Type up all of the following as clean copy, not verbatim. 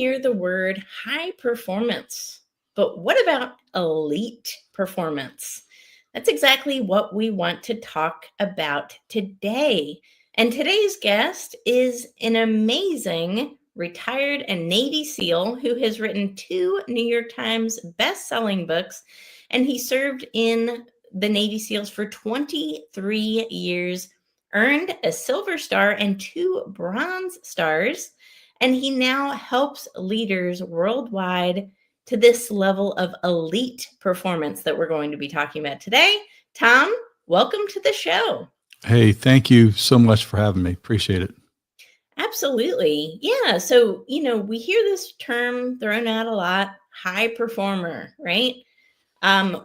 hear the word high performance, but what about elite performance? That's exactly what we want to talk about today. And today's guest is an amazing retired and Navy SEAL who has written two New York Times best-selling books, and he served in the Navy SEALs for 23 years, earned a Silver Star and two Bronze Stars, and he now helps leaders worldwide to this level of elite performance that we're going to be talking about today. Thom, welcome to the show. Hey, thank you so much for having me. Appreciate it. Absolutely. Yeah. So, we hear this term thrown out a lot, high performer, right?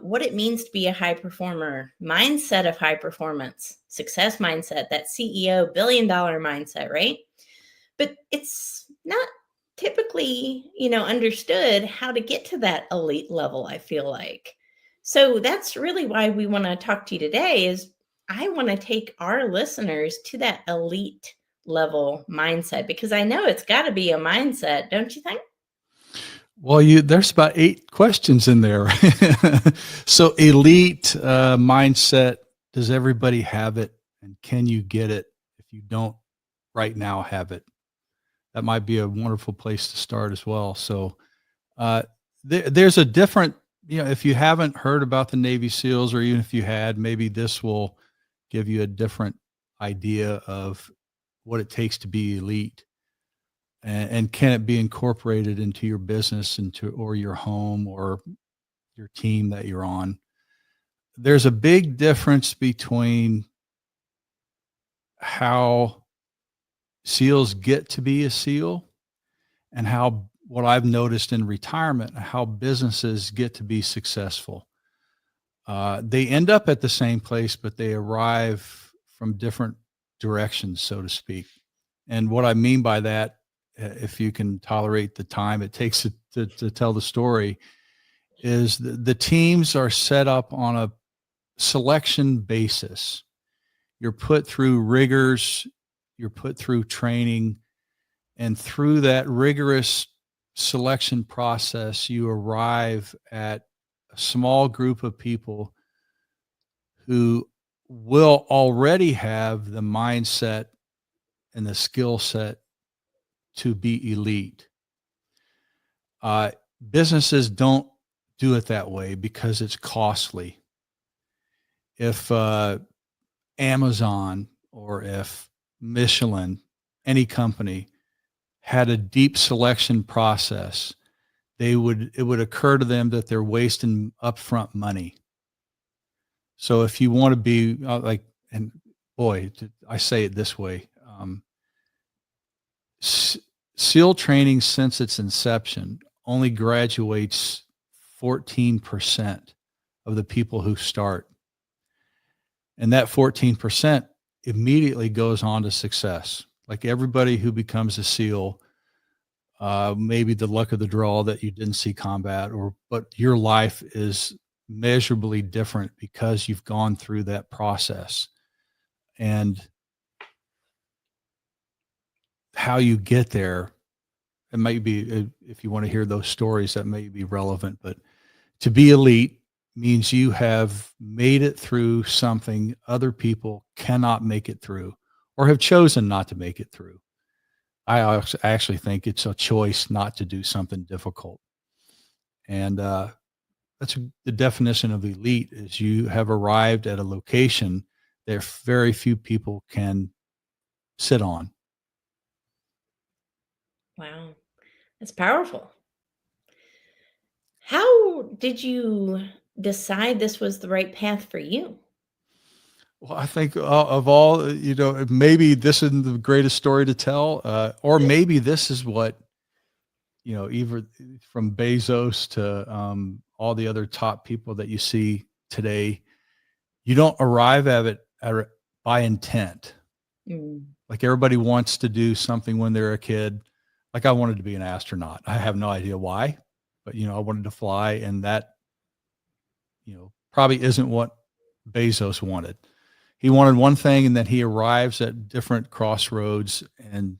What it means to be a high performer, mindset of high performance, success mindset, that CEO billion-dollar mindset, right? But it's not typically, understood how to get to that elite level, I feel like. So that's really why we want to talk to you today is I want to take our listeners to that elite level mindset because I know it's got to be a mindset, don't you think? Well, there's about 8 questions in there. So elite mindset, does everybody have it? And can you get it if you don't right now have it? That might be a wonderful place to start as well. So there's a different, if you haven't heard about the Navy SEALs, or even if you had, maybe this will give you a different idea of what it takes to be elite. And can it be incorporated into your business, or your home, or your team that you're on? There's a big difference between how SEALs get to be a SEAL and what I've noticed in retirement, how businesses get to be successful. They end up at the same place, but they arrive from different directions, so to speak. And what I mean by that, if you can tolerate the time it takes to tell the story, is the teams are set up on a selection basis. You're put through rigors, you're put through training, and through that rigorous selection process, you arrive at a small group of people who will already have the mindset and the skill set to be elite. Businesses don't do it that way because it's costly. If Amazon or if Michelin, any company, had a deep selection process, it would occur to them that they're wasting upfront money. So if you want to be and boy, I say it this way, SEAL training since its inception only graduates 14% of the people who start. And that 14% immediately goes on to success. Like everybody who becomes a SEAL, maybe the luck of the draw that you didn't see combat, but your life is measurably different because you've gone through that process. And how you get there, it might be, if you want to hear those stories, that may be relevant, but to be elite means you have made it through something other people cannot make it through or have chosen not to make it through. I actually think it's a choice not to do something difficult. And that's the definition of elite, is you have arrived at a location that very few people can sit on. Wow, that's powerful. How did you decide this was the right path for you? Well, I think of all, maybe this isn't the greatest story to tell, or maybe this is what, even from Bezos to all the other top people that you see today, you don't arrive at it by intent. Mm. Like everybody wants to do something when they're a kid. Like I wanted to be an astronaut. I have no idea why, but I wanted to fly, and that, probably isn't what Bezos wanted. He wanted one thing, and then he arrives at different crossroads and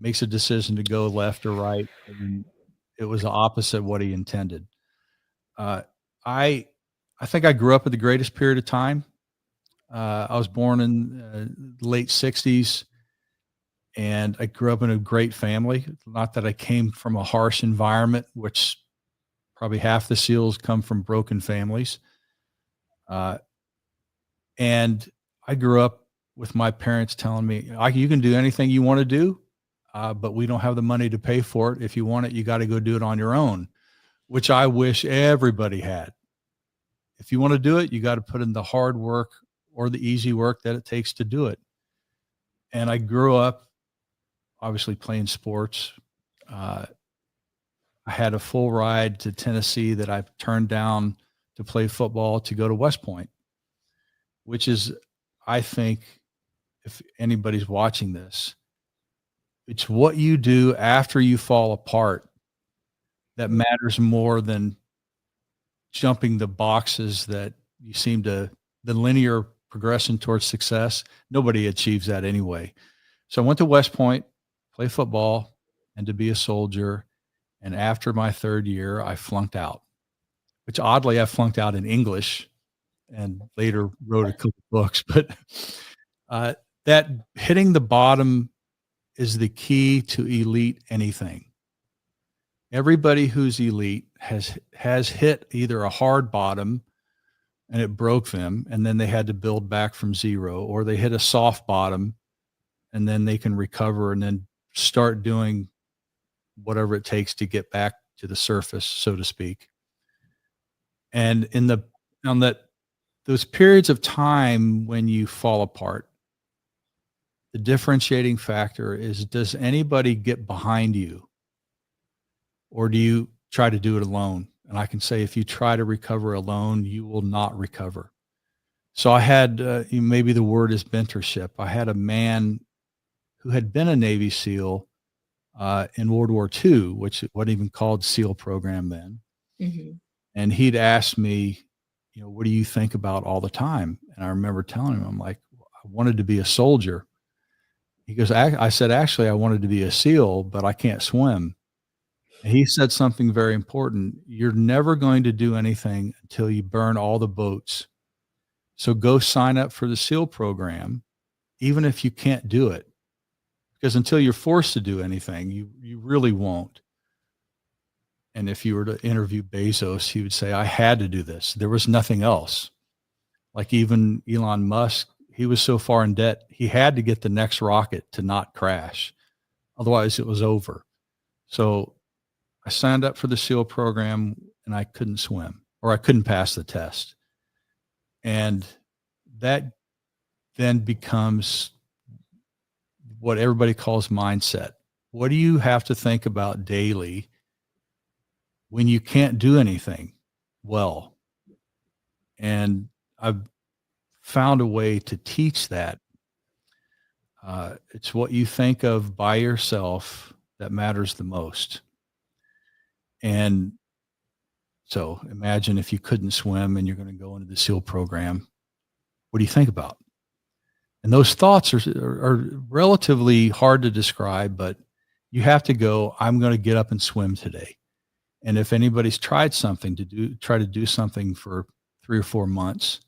makes a decision to go left or right, and it was the opposite of what he intended. Uh, I I think I grew up at the greatest period of time. I was born in the late '60s, and I grew up in a great family. Not that I came from a harsh environment, which probably half the SEALs come from broken families. Uh, and I grew up with my parents telling me, You can do anything you want to do, but we don't have the money to pay for it. If you want it, you got to go do it on your own," which I wish everybody had. If you want to do it, you got to put in the hard work or the easy work that it takes to do it. And I grew up obviously playing sports. Uh, I had a full ride to Tennessee that I turned down to play football to go to West Point, which is, I think, if anybody's watching this, it's what you do after you fall apart that matters more than jumping the boxes that you seem to, the linear progression towards success. Nobody achieves that anyway. So I went to West Point, play football, and to be a soldier. And after my third year, I flunked out, which oddly I flunked out in English and later wrote a couple books. But uh, that hitting the bottom is the key to elite anything. Everybody who's elite has hit either a hard bottom and it broke them, and then they had to build back from zero, or they hit a soft bottom and then they can recover and then start doing whatever it takes to get back to the surface, so to speak. And on those periods of time when you fall apart, the differentiating factor is, does anybody get behind you, or do you try to do it alone? And I can say, if you try to recover alone, you will not recover. So I had, maybe the word is mentorship. I had a man who had been a Navy SEAL in World War II, which wasn't even called SEAL program then. Mm-hmm. And he'd asked me, what do you think about all the time? And I remember telling him, I'm like, I wanted to be a soldier. He goes, I said, actually, I wanted to be a SEAL, but I can't swim. And he said something very important. You're never going to do anything until you burn all the boats. So go sign up for the SEAL program, even if you can't do it. Because until you're forced to do anything, you really won't. And if you were to interview Bezos, he would say, I had to do this. There was nothing else. Like even Elon Musk, he was so far in debt, he had to get the next rocket to not crash. Otherwise, it was over. So I signed up for the SEAL program and I couldn't swim, or I couldn't pass the test. And that then becomes what everybody calls mindset. What do you have to think about daily when you can't do anything well? And I've found a way to teach that. It's what you think of by yourself that matters the most. And so imagine if you couldn't swim and you're going to go into the SEAL program, what do you think about? And those thoughts are relatively hard to describe, but you have to go, I'm going to get up and swim today. And if anybody's tried something try to do something for 3 or 4 months,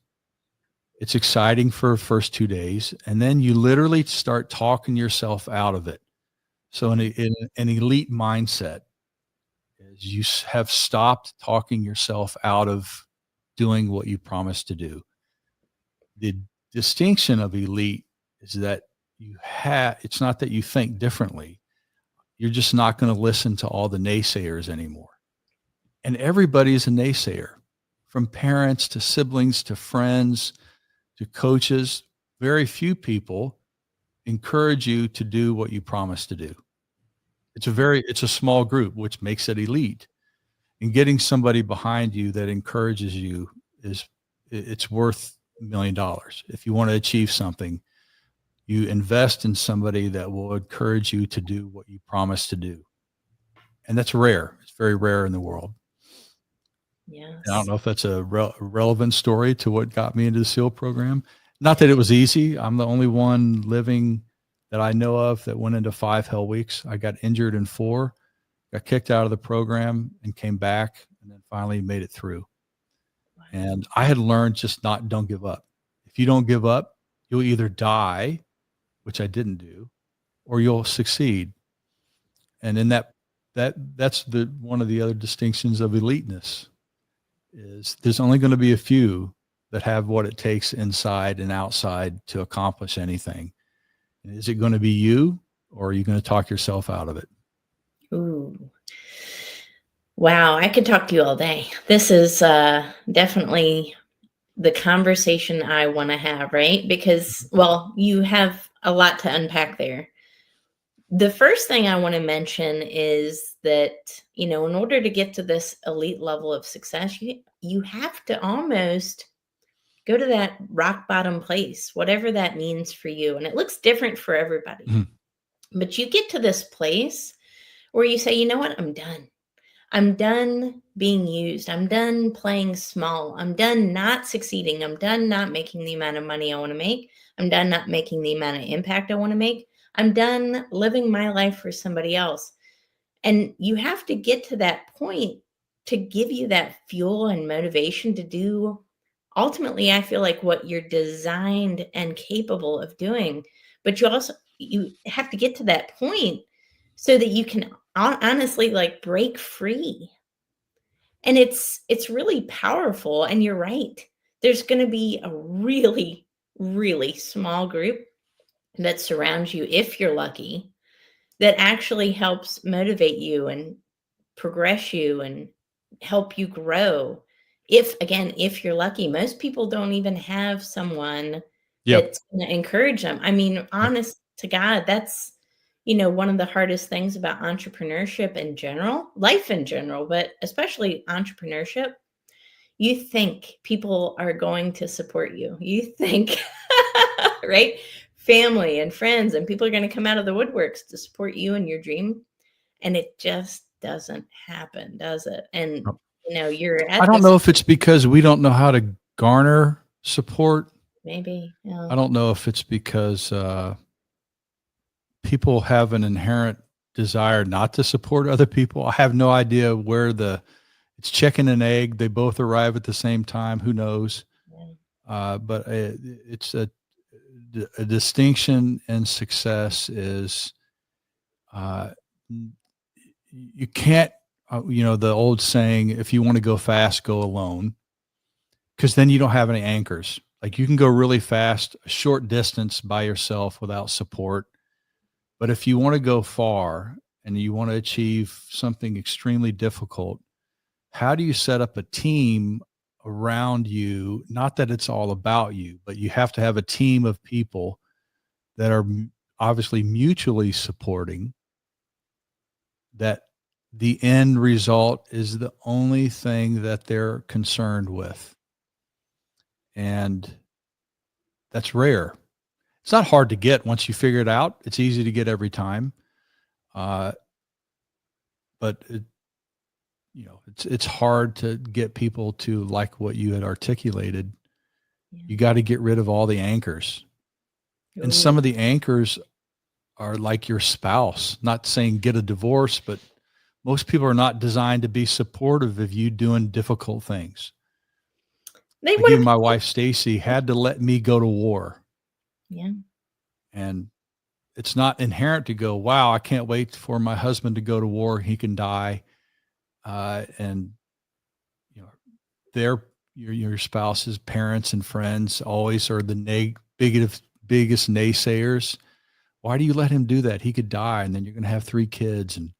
it's exciting for the first 2 days. And then you literally start talking yourself out of it. So in an elite mindset is you have stopped talking yourself out of doing what you promised to do. The distinction of elite is that it's not that you think differently. You're just not going to listen to all the naysayers anymore. And everybody is a naysayer, from parents to siblings to friends to coaches. Very few people encourage you to do what you promise to do. It's a small group, which makes it elite. And getting somebody behind you that encourages you it's worth $1 million. If you want to achieve something, you invest in somebody that will encourage you to do what you promise to do. And that's rare. It's very rare in the world. Yes. I don't know if that's a relevant story to what got me into the SEAL program. Not that it was easy. I'm the only one living that I know of that went into 5 hell weeks. I got injured in 4, got kicked out of the program and came back and then finally made it through. And I had learned just don't give up. If you don't give up, you'll either die, which I didn't do, or you'll succeed. And in that's the one of the other distinctions of eliteness is there's only going to be a few that have what it takes inside and outside to accomplish anything. And is it going to be you, or are you going to talk yourself out of it? Ooh. Wow, I could talk to you all day. This is definitely the conversation I want to have, right? Because, well, you have a lot to unpack there. The first thing I want to mention is that, in order to get to this elite level of success, you have to almost go to that rock bottom place, whatever that means for you. And it looks different for everybody. Mm-hmm. But you get to this place where you say, you know what? I'm done. I'm done being used. I'm done playing small. I'm done not succeeding. I'm done not making the amount of money I want to make. I'm done not making the amount of impact I want to make. I'm done living my life for somebody else. And you have to get to that point to give you that fuel and motivation to do, ultimately, I feel like what you're designed and capable of doing. But you have to get to that point so that you can honestly break free. And it's really powerful. And you're right. There's going to be a really, really small group that surrounds you, if you're lucky, that actually helps motivate you and progress you and help you grow. If you're lucky, most people don't even have someone that's going to encourage them. I mean, honest to God, that's, one of the hardest things about entrepreneurship in general, life in general, but especially entrepreneurship. You think people are going to support you. You think, right? Family and friends and people are going to come out of the woodworks to support you and your dream. And it just doesn't happen, does it? And, you're at I don't know if it's because we don't know how to garner support. Maybe. Yeah. I don't know if it's because people have an inherent desire not to support other people. I have no idea where it's chicken and egg. They both arrive at the same time. Who knows? Yeah. But it's a distinction in success is you can't, the old saying, if you want to go fast, go alone, because then you don't have any anchors. Like you can go really fast, a short distance by yourself without support. But if you want to go far and you want to achieve something extremely difficult, how do you set up a team around you? Not that it's all about you, but you have to have a team of people that are obviously mutually supporting, that the end result is the only thing that they're concerned with. And that's rare. It's not hard to get once you figure it out. It's easy to get every time. But it's hard to get people to like what you had articulated. Yeah. You got to get rid of all the anchors. Ooh. And some of the anchors are like your spouse. Not saying get a divorce, but most people are not designed to be supportive of you doing difficult things. Even my wife, Stacy, had to let me go to war. Yeah. And it's not inherent to go, wow, I can't wait for my husband to go to war. He can die. And your spouse's parents and friends always are the biggest naysayers. Why do you let him do that? He could die, and then you're going to have 3 kids. And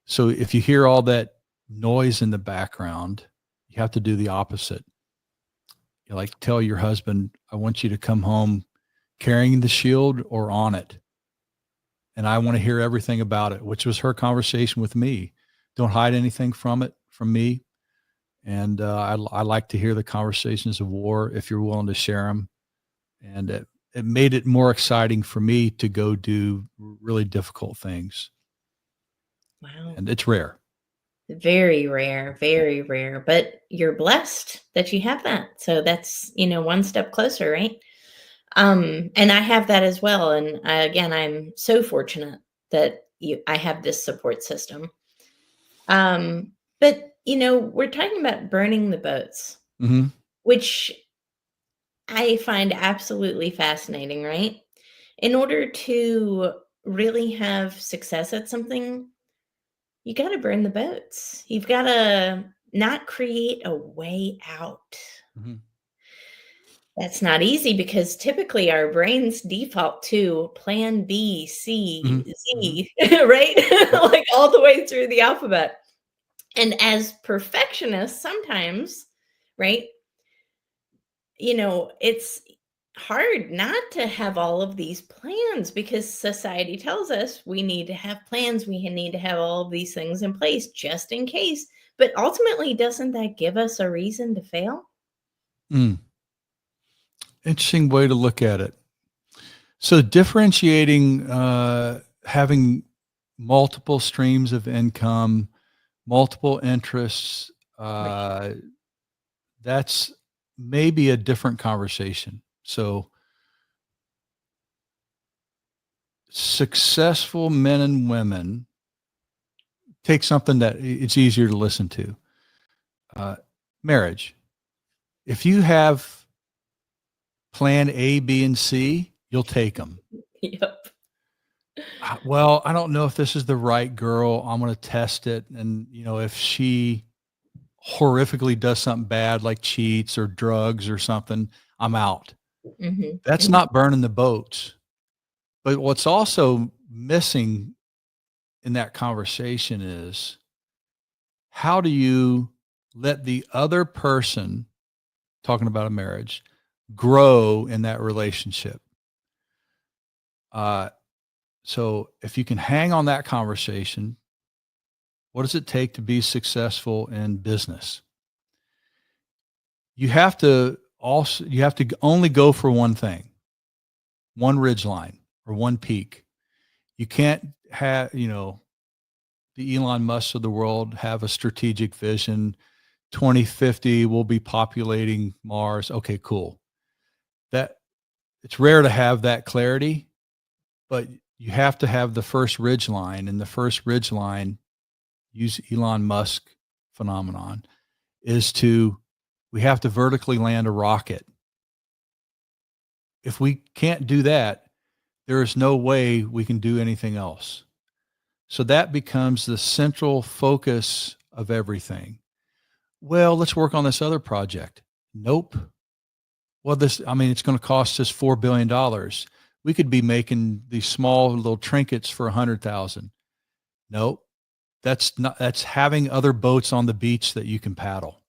so if you hear all that noise in the background, you have to do the opposite. You tell your husband, I want you to come home carrying the shield or on it. And I want to hear everything about it, which was her conversation with me. Don't hide anything from me. And I like to hear the conversations of war if you're willing to share them. And it made it more exciting for me to go do really difficult things. Wow. And it's rare. Very rare, very rare, but you're blessed that you have that. So that's, one step closer, right? And I have that as well. And again, I'm so fortunate that I have this support system. But we're talking about burning the boats, Mhm. which I find absolutely fascinating, right? In order to really have success at something, you got to burn the boats. You've got to not create a way out. Mhm. That's not easy because typically our brains default to plan B, C, Mhm. Mhm. Z, right? Yep. Like all the way through the alphabet. And as perfectionists, sometimes, right? It's hard not to have all of these plans because society tells us we need to have plans. We need to have all of these things in place just in case. But ultimately, doesn't that give us a reason to fail? Mm. Interesting way to look at it. So differentiating, having multiple streams of income, multiple interests, Right. uh, that's maybe a different conversation. So successful men and women take something that it's easier to listen to. Uh, Marriage. If you have plan A, B, and C, you'll take them. Yep. Well, I don't know if this is the right girl. I'm going to test it. And, if she horrifically does something bad, like cheats or drugs or something, I'm out. Hmm. That's Hmm. not burning the boats. But what's also missing in that conversation is how do you let the other person, talking about a marriage, grow in that relationship? Uh, so if you can hang on that conversation, what does it take to be successful in business? You have to only go for one thing, one ridge line or one peak. You can't have, the Elon Musk of the world have a strategic vision. 2050 we'll be populating Mars. Okay, cool. That it's rare to have that clarity, but you have to have the first ridge line, and the first ridge line, use Elon Musk phenomenon, is to we have to vertically land a rocket. If we can't do that, there is no way we can do anything else. So that becomes the central focus of everything. Well, let's work on this other project. Nope. Well, it's going to cost us $4 billion. We could be making these small little trinkets for 100,000. Nope. That's having other boats on the beach that you can paddle.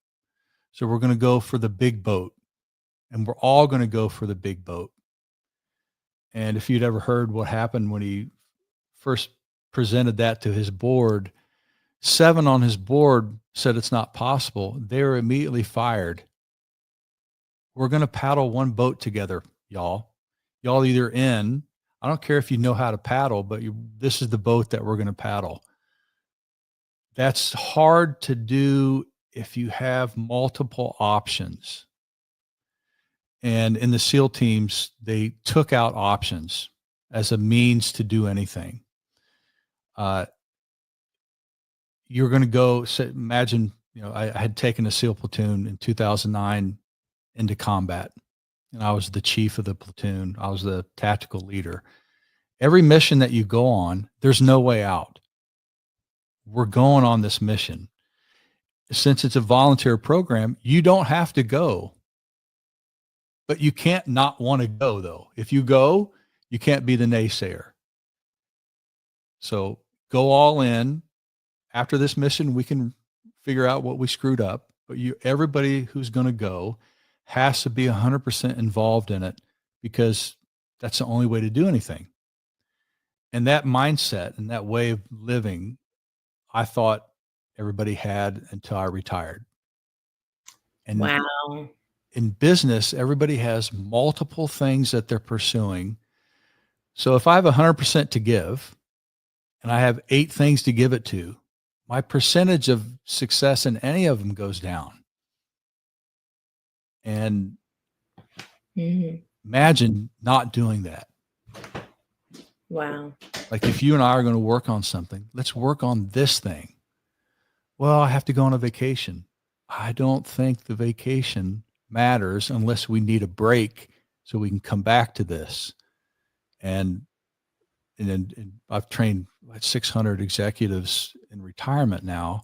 So we're going to go for the big boat, and we're all going to go for the big boat. And if you'd ever heard what happened when he first presented that to his board, 7 on his board said it's not possible. They were immediately fired. We're going to paddle one boat together, y'all. Y'all either in. I don't care if you know how to paddle, but this is the boat that we're going to paddle. That's hard to do if you have multiple options. And in the SEAL teams, they took out options as a means to do anything. Uh, you're going to go, imagine, I had taken a SEAL platoon in 2009 into combat, and I was the chief of the platoon. I was the tactical leader. Every mission that you go on, there's no way out. We're going on this mission. Since it's a volunteer program, you don't have to go, but you can't not want to go though. If you go, you can't be the naysayer. So go all in. After this mission, we can figure out what we screwed up, but everybody who's going to go has to be 100% involved in it, because that's the only way to do anything. And that mindset and that way of living, I thought everybody had until I retired. And Wow. in business, everybody has multiple things that they're pursuing. So if I have 100% to give and I have 8 things to give it to, my percentage of success in any of them goes down. And Mhm. Imagine not doing that. Wow. Like if you and I are going to work on something, let's work on this thing. Well, I have to go on a vacation. I don't think the vacation matters unless we need a break so we can come back to this. And and I've trained like 600 executives in retirement now,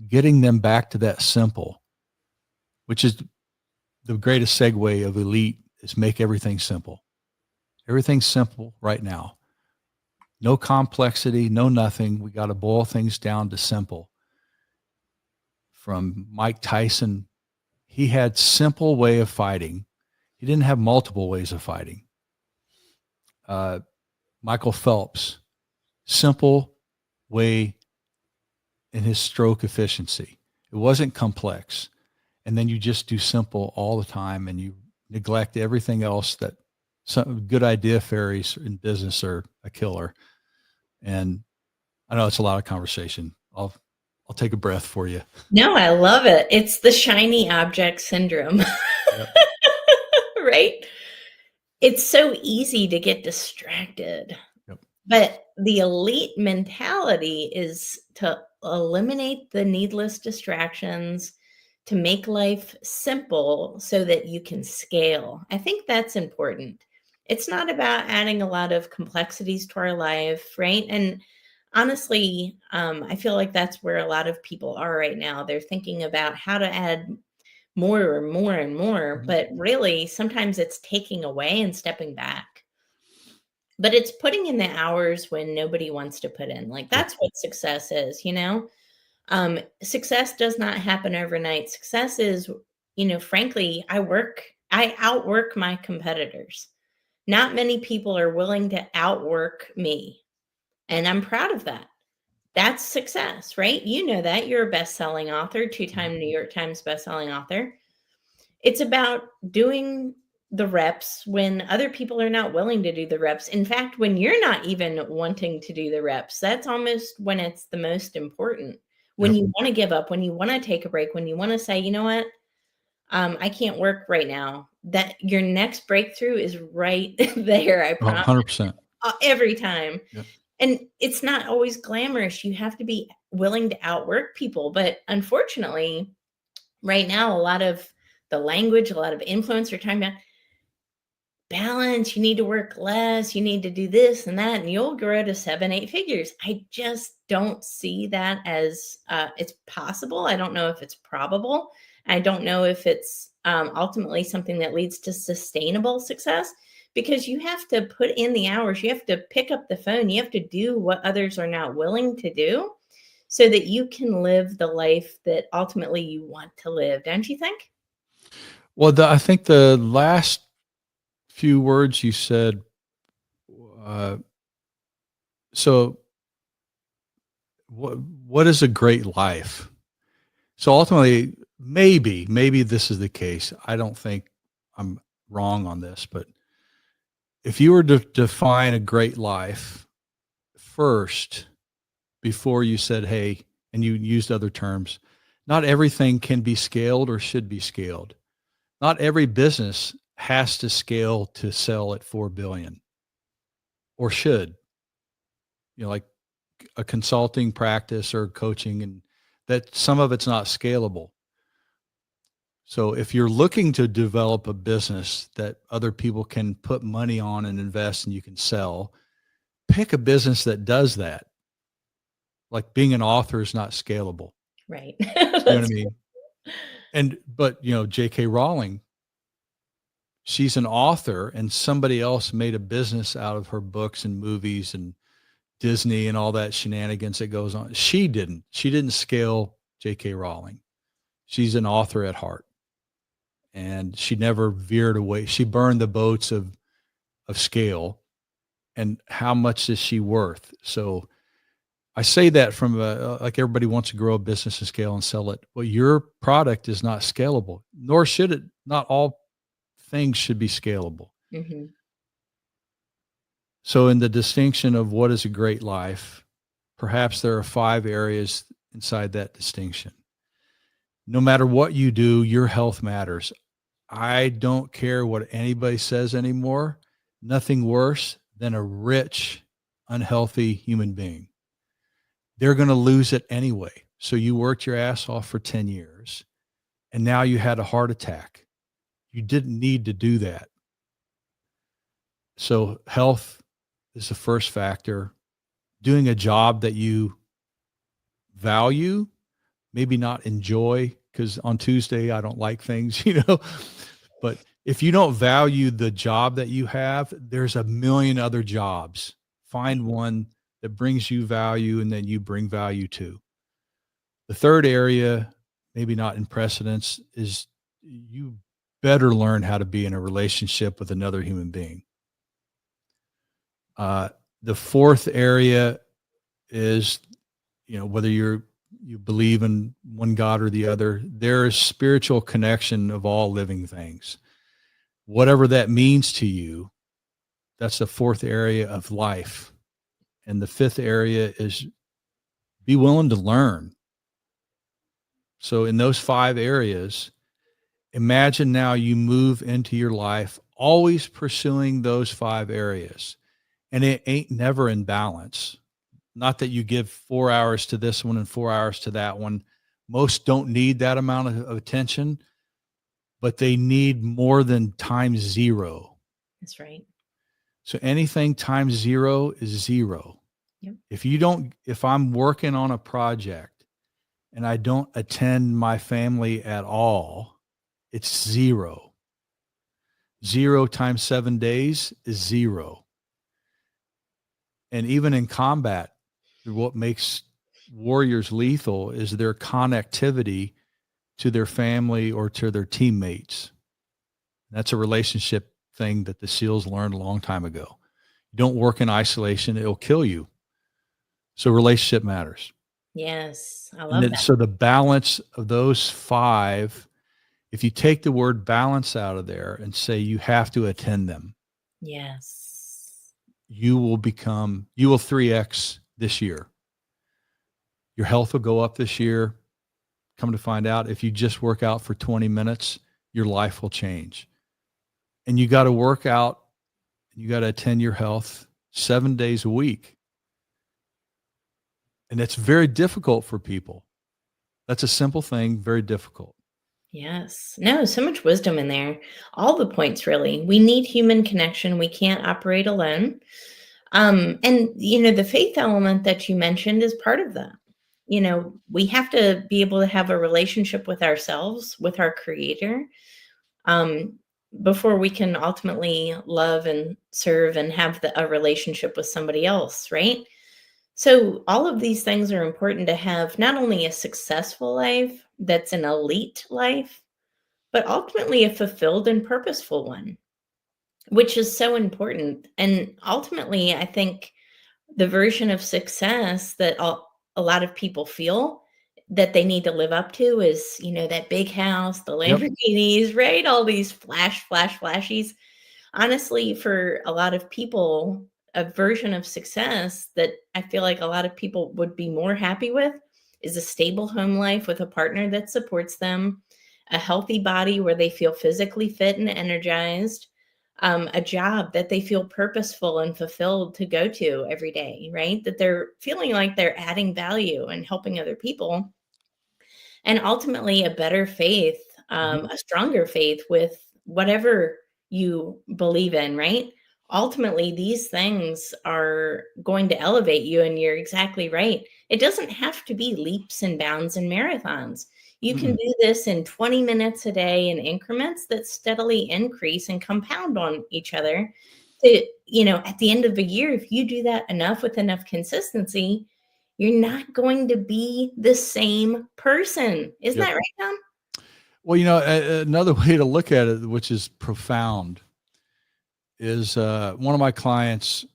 getting them back to that simple, which is the greatest segue of elite, is make everything simple. Everything's simple right now. No complexity, no nothing. We got to boil things down to simple. From Mike Tyson, he had simple way of fighting. He didn't have multiple ways of fighting. Michael Phelps, simple way in his stroke efficiency. It wasn't complex. And then you just do simple all the time and you neglect everything else. That some good idea fairies in business are a killer. And I know it's a lot of conversation. I'll take a breath for you. No, I love it. It's the shiny object syndrome. Yep. Right? It's so easy to get distracted. Yep. But the elite mentality is to eliminate the needless distractions, to make life simple so that you can scale. I think that's important. It's not about adding a lot of complexities to our life, right? And honestly, I feel like that's where a lot of people are right now. They're thinking about how to add more and more and more, but really sometimes it's taking away and stepping back. But it's putting in the hours when nobody wants to put in. Like that's what success is, you know? Success does not happen overnight. Success is, frankly, I outwork my competitors. Not many people are willing to outwork me. And I'm proud of that. That's success, right? You know that. You're a best-selling author, 2-time New York Times best-selling author. It's about doing the reps when other people are not willing to do the reps. In fact, when you're not even wanting to do the reps, that's almost when it's the most important. When you want to give up, when you want to take a break, when you want to say, you know what, I can't work right now, that your next breakthrough is right there. I promise. 100%. Every time. Yep. And it's not always glamorous. You have to be willing to outwork people. But unfortunately, right now, a lot of the language, a lot of influence are talking about balance. You need to work less. You need to do this and that, and you'll grow to 7-8 figures. I just don't see that as it's possible. I don't know if it's probable. I don't know if it's ultimately something that leads to sustainable success, because you have to put in the hours. You have to pick up the phone. You have to do what others are not willing to do so that you can live the life that ultimately you want to live. Don't you think? Well, I think the last few words you said, so what is a great life? So ultimately, maybe this is the case. I don't think I'm wrong on this, but if you were to define a great life first, before you said, hey, and you used other terms, not everything can be scaled or should be scaled. Not every business has to scale to sell at 4 billion or should, like a consulting practice or coaching, and that some of it's not scalable. So if you're looking to develop a business that other people can put money on and invest and you can sell, pick a business that does that. Like being an author is not scalable. Right. You know what I mean? But J.K. Rowling, she's an author, and somebody else made a business out of her books and movies and Disney and all that shenanigans that goes on. She didn't scale J.K. Rowling. She's an author at heart, and she never veered away. She burned the boats of scale. And how much is she worth? So I say that from like everybody wants to grow a business and scale and sell it. Well, your product is not scalable, nor should it. Not all things should be scalable. Mm-hmm. So in the distinction of what is a great life, perhaps there are 5 areas inside that distinction. No matter what you do, your health matters. I don't care what anybody says anymore. Nothing worse than a rich, unhealthy human being. They're going to lose it anyway. So you worked your ass off for 10 years and now you had a heart attack. You didn't need to do that. So health is the first factor. Doing a job that you value, maybe not enjoy, because on Tuesday I don't like things, but if you don't value the job that you have, there's a million other jobs. Find one that brings you value and then you bring value to. The third area, maybe not in precedence, is you better learn how to be in a relationship with another human being. The fourth area is, whether you believe in one God or the other, there is spiritual connection of all living things. Whatever that means to you, that's the fourth area of life. And the fifth area is be willing to learn. So in those 5 areas, imagine now you move into your life always pursuing those 5 areas. And it ain't never in balance. Not that you give 4 hours to this one and 4 hours to that one. Most don't need that amount of attention, but they need more than times 0. That's right. So anything times 0 is 0. Yep. If I'm working on a project and I don't attend my family at all, it's 0. 0 times 7 days is 0. And even in combat, what makes warriors lethal is their connectivity to their family or to their teammates. That's a relationship thing that the SEALs learned a long time ago. You don't work in isolation, it'll kill you. So relationship matters. Yes, I love that. So the balance of those 5, if you take the word balance out of there and say you have to attend them. Yes. You will 3X this year. Your health will go up this year. Come to find out, if you just work out for 20 minutes, your life will change. And you got to work out, you got to attend your health 7 days a week. And it's very difficult for people. That's a simple thing, very difficult. Yes. No, so much wisdom in there. All the points, really. We need human connection. We can't operate alone. And the faith element that you mentioned is part of that. We have to be able to have a relationship with ourselves, with our creator, before we can ultimately love and serve and have a relationship with somebody else, right? So all of these things are important to have not only a successful life that's an elite life, but ultimately a fulfilled and purposeful one, which is so important. And ultimately, I think the version of success that a lot of people feel that they need to live up to is, that big house, the Lamborghinis, right? All these flashies. Honestly, for a lot of people, a version of success that I feel like a lot of people would be more happy with is a stable home life with a partner that supports them, a healthy body where they feel physically fit and energized, a job that they feel purposeful and fulfilled to go to every day, right? That they're feeling like they're adding value and helping other people. And ultimately a better faith, a stronger faith with whatever you believe in, right? Ultimately, these things are going to elevate you. And you're exactly right. It doesn't have to be leaps and bounds and marathons. You can do this in 20 minutes a day in increments that steadily increase and compound on each other. At the end of a year, if you do that enough with enough consistency, you're not going to be the same person. Isn't that right, Thom? Well, another way to look at it, which is profound, is one of my clients,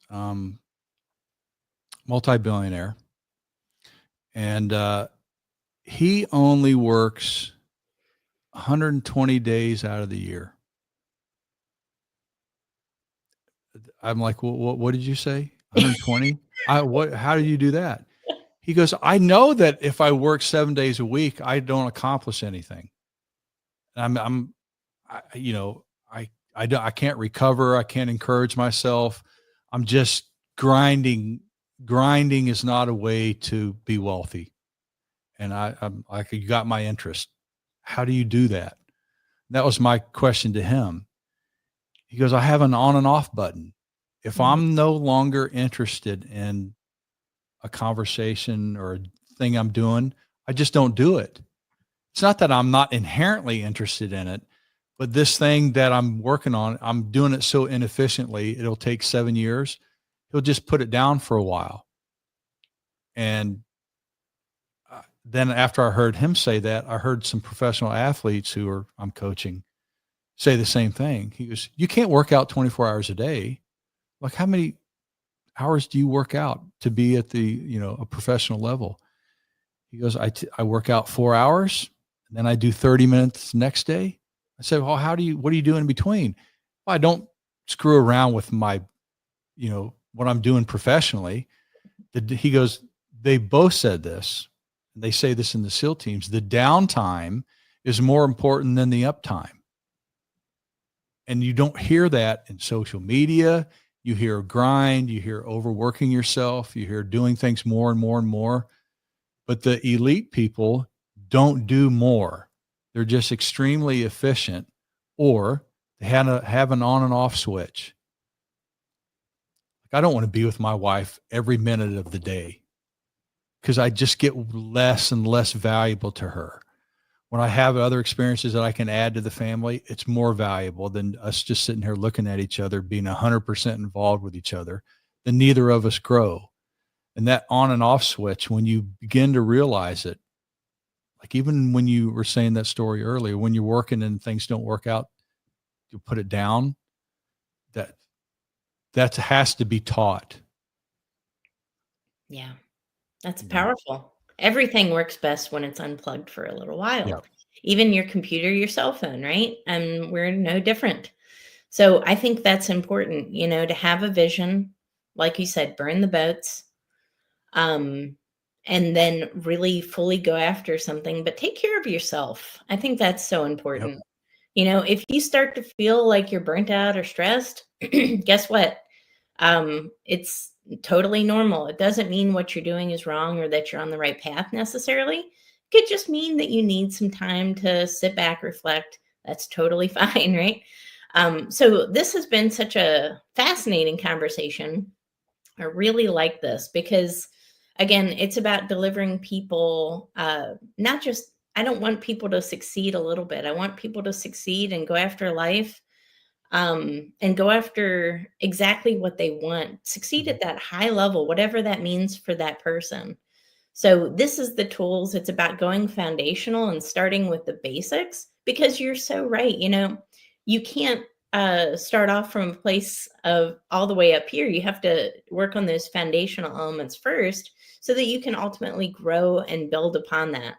multi-billionaire, and he only works 120 days out of the year. I'm like, well, what did you say? 120? How do you do that? He goes, I know that if I work 7 days a week, I don't accomplish anything. I'm you know, I can't recover. I can't encourage myself. I'm just grinding. Grinding is not a way to be wealthy. And I'm like, you got my interest. How do you do that? That was my question to him. He goes, I have an on and off button. If Mhm. I'm no longer interested in a conversation or a thing I'm doing, I just don't do it. It's not that I'm not inherently interested in it, but this thing that I'm working on, I'm doing it so inefficiently, it'll take 7 years. He'll just put it down for a while. And then after I heard him say that, I heard some professional athletes I'm coaching say the same thing. He goes, "You can't work out 24 hours a day. Like, how many hours do you work out to be at a professional level?" He goes, I work out 4 hours and then I do 30 minutes next day. I said, well, what do you do in between? Well, I don't screw around with what I'm doing professionally. He goes, they both said this. And they say this in the SEAL teams. The downtime is more important than the uptime. And you don't hear that in social media. You hear grind, you hear overworking yourself, you hear doing things more and more and more. But the elite people don't do more. They're just extremely efficient, or they have an on and off switch. Like, I don't want to be with my wife every minute of the day because I just get less and less valuable to her. When I have other experiences that I can add to the family, it's more valuable than us just sitting here looking at each other, being 100% involved with each other. Then neither of us grow. And that on and off switch, when you begin to realize it, like even when you were saying that story earlier, when you're working and things don't work out, you put it down. That that has to be taught. Yeah, that's You know. powerful. Everything works best when it's unplugged for a little Yeah. while. Even your computer, your cell phone, right? And we're no different. So I think that's important, to have a vision, like you said, burn the boats, um, and then really fully go after something, but take care of yourself. I think that's so Yep. important. If you start to feel like you're burnt out or stressed, guess what? It's totally normal. It doesn't mean what you're doing is wrong or that you're on the right path necessarily. It could just mean that you need some time to sit back, reflect. That's totally fine, right? So this has been such a fascinating conversation. I really like this because, again, it's about delivering people, not just, I don't want people to succeed a little bit. I want people to succeed and go after life, and go after exactly what they want, succeed Mhm. at that high level, whatever that means for that person. So, this is the tools. It's about going foundational and starting with the basics because you're so right. You can't start off from a place of all the way up here. You have to work on those foundational elements first so that you can ultimately grow and build upon that.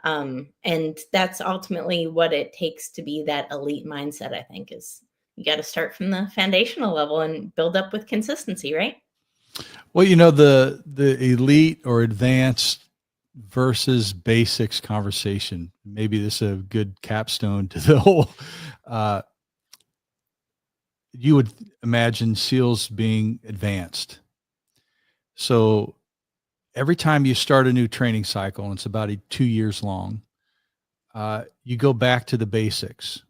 And that's ultimately what it takes to be that elite mindset, I think, is you got to start from the foundational level and build up with consistency, right? Well, the elite or advanced versus basics conversation. Maybe this is a good capstone to the whole. Uh, you would imagine SEALs being advanced. So every time you start a new training cycle, and it's about 2 years long, you go back to the basics.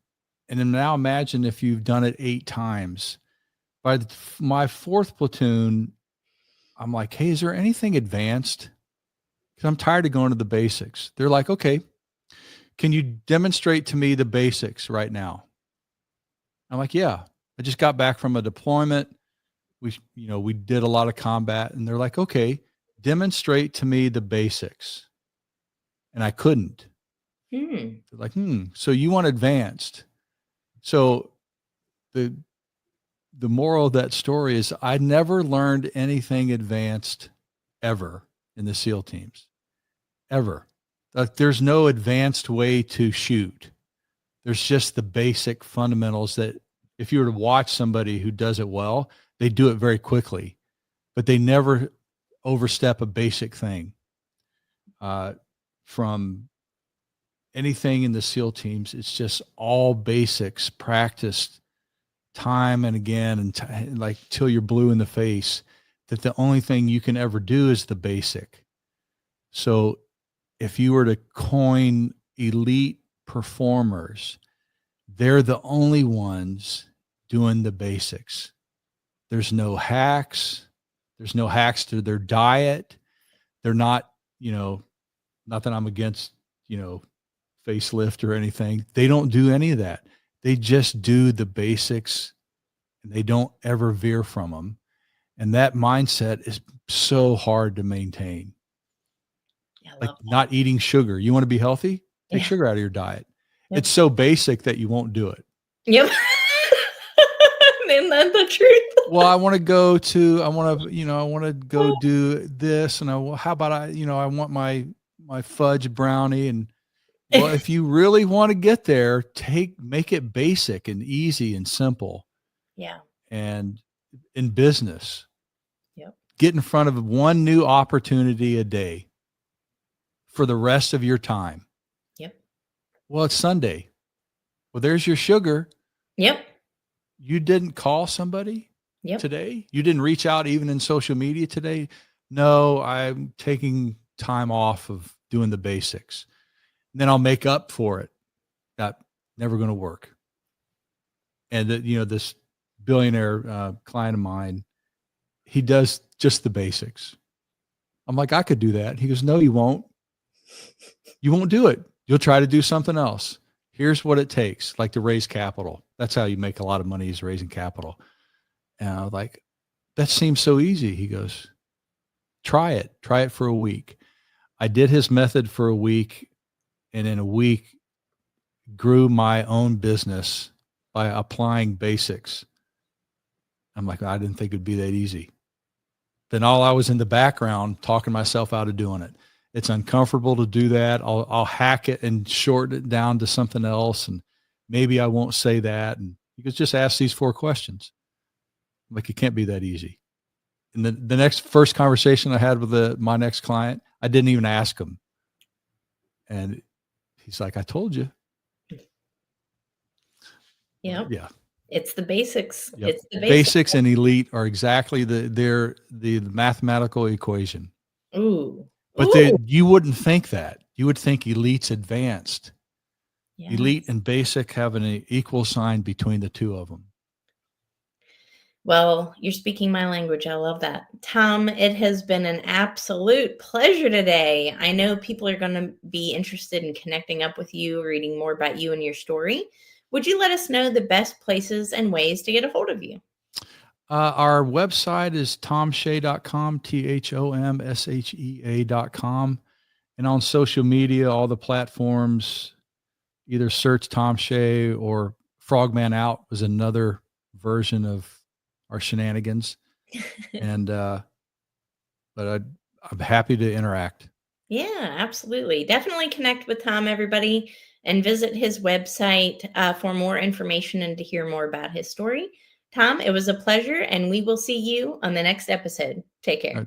And then now imagine if you've done it 8 times. By my fourth platoon, I'm like, hey, is there anything advanced? Because I'm tired of going to the basics. They're like, okay, can you demonstrate to me the basics right now? I'm like, yeah, I just got back from a deployment. We did a lot of combat, and they're like, okay, demonstrate to me the basics. And I couldn't. Hmm. They're like, so you want advanced. So the the moral of that story is I never learned anything advanced ever in the SEAL teams. Ever. Like, there's no advanced way to shoot. There's just the basic fundamentals that if you were to watch somebody who does it well, they do it very quickly, but they never overstep a basic thing, from anything in the SEAL teams, it's just all basics practiced time and again, and like till you're blue in the face, that the only thing you can ever do is the basic. So if you were to coin elite performers, they're the only ones doing the basics. There's no hacks. There's no hacks to their diet. They're not, not that I'm against, facelift or anything. They don't do any of that. They just do the basics and they don't ever veer from them. And that mindset is so hard to maintain. Like not eating sugar. You want to be healthy? Take sugar out of your diet. Yep. It's so basic that you won't do it. Yep. Isn't that the truth? Well, I want to go do this. And how about I want my fudge brownie. And well, if you really want to get there, make it basic and easy and simple. Yeah. And in business, yep, get in front of one new opportunity a day for the rest of your time. Yep. Well, it's Sunday. Well, there's your sugar. Yep. You didn't call somebody today? You didn't reach out even in social media today? No, I'm taking time off of doing the basics. And then I'll make up for it. That's never going to work. And this billionaire client of mine, he does just the basics. I'm like, I could do that. He goes, no, you won't. You won't do it. You'll try to do something else. Here's what it takes, like to raise capital. That's how you make a lot of money, is raising capital. And I was like, that seems so easy. He goes, try it for a week. I did his method for a week, and in a week grew my own business by applying basics. I'm like, I didn't think it'd be that easy. Then I was in the background talking myself out of doing it. It's uncomfortable to do that. I'll hack it and shorten it down to something else. And maybe I won't say that. And you could just ask these 4 questions. I'm like, it can't be that easy. And the first conversation I had with my next client, I didn't even ask him. And he's like, I told you. Yep. Yeah. It's the basics. Yep. It's the basics and elite are exactly the mathematical equation. Ooh. But you wouldn't think that. You would think elite's advanced. Yeah. Elite and basic have an equal sign between the two of them. Well, you're speaking my language. I love that. Thom, it has been an absolute pleasure today. I know people are going to be interested in connecting up with you, reading more about you and your story. Would you let us know the best places and ways to get a hold of you? Our website is thomshea.com, THOMSHEA.com. And on social media, all the platforms, either search Thom Shea or Frogman Out was another version of our shenanigans. And, but I'm happy to interact. Yeah, absolutely. Definitely connect with Thom, everybody, and visit his website for more information and to hear more about his story. Thom, it was a pleasure, and we will see you on the next episode. Take care.